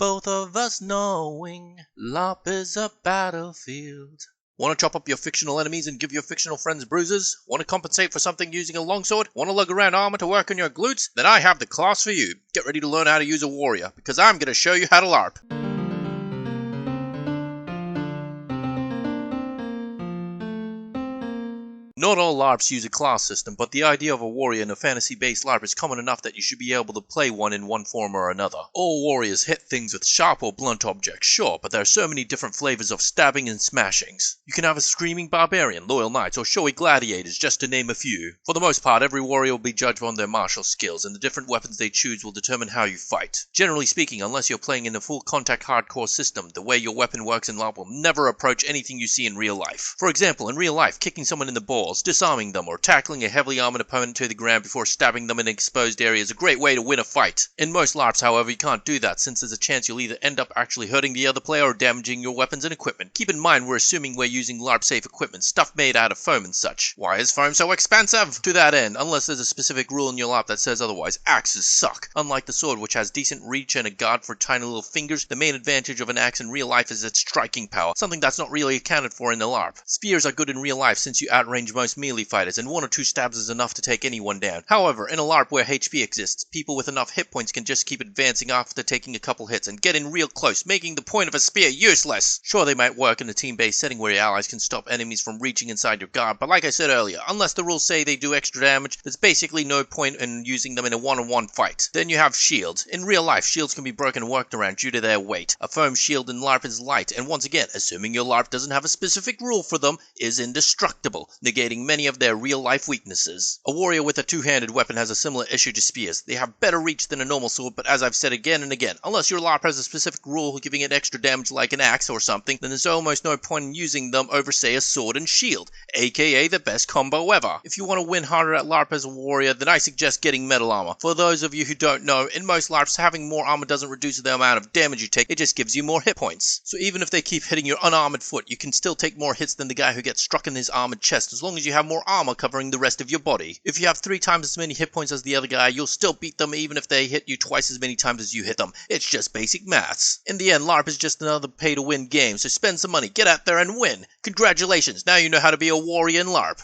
both of us knowing Larp is a battlefield. Want to chop up your fictional enemies and give your fictional friends bruises? Want to compensate for something using a longsword? Want to lug around armor to work on your glutes? Then I have the class for you. Get ready to learn how to use a warrior, because I'm going to show you how to LARP. Not all LARPs use a class system, but the idea of a warrior in a fantasy-based LARP is common enough that you should be able to play one in one form or another. All warriors hit things with sharp or blunt objects, sure, but there are so many different flavors of stabbing and smashings. You can have a screaming barbarian, loyal knights, or showy gladiators, just to name a few. For the most part, every warrior will be judged on their martial skills, and the different weapons they choose will determine how you fight. Generally speaking, unless you're playing in a full contact hardcore system, the way your weapon works in LARP will never approach anything you see in real life. For example, in real life, kicking someone in the balls, disarming them, or tackling a heavily armored opponent to the ground before stabbing them in an exposed area is a great way to win a fight. In most LARPs, however, you can't do that, since there's a chance you'll either end up actually hurting the other player or damaging your weapons and equipment. Keep in mind we're assuming we're using LARP-safe equipment, stuff made out of foam and such. Why is foam so expensive? To that end, unless there's a specific rule in your LARP that says otherwise, axes suck. Unlike the sword, which has decent reach and a guard for tiny little fingers, the main advantage of an axe in real life is its striking power, something that's not really accounted for in the LARP. Spears are good in real life since you outrange most melee fighters, and one or two stabs is enough to take anyone down. However, in a LARP where HP exists, people with enough hit points can just keep advancing after taking a couple hits and get in real close, making the point of a spear useless. Sure, they might work in a team-based setting where your allies can stop enemies from reaching inside your guard, but like I said earlier, unless the rules say they do extra damage, there's basically no point in using them in a one-on-one fight. Then you have shields. In real life, shields can be broken and worked around due to their weight. A foam shield in LARP is light, and once again, assuming your LARP doesn't have a specific rule for them, is indestructible, negating many of their real-life weaknesses. A warrior with a two-handed weapon has a similar issue to spears. They have better reach than a normal sword, but as I've said again and again, unless your LARP has a specific rule giving it extra damage like an axe or something, then there's almost no point in using them over, say, a sword and shield, aka the best combo ever. If you want to win harder at LARP as a warrior, then I suggest getting metal armor. For those of you who don't know, in most LARPs, having more armor doesn't reduce the amount of damage you take, it just gives you more hit points. So even if they keep hitting your unarmored foot, you can still take more hits than the guy who gets struck in his armored chest, as long as you have more armor covering the rest of your body. If you have 3 times as many hit points as the other guy, you'll still beat them even if they hit you twice as many times as you hit them. It's just basic maths. In the end, LARP is just another pay-to-win game, so spend some money, get out there and win. Congratulations, now you know how to be a warrior in LARP.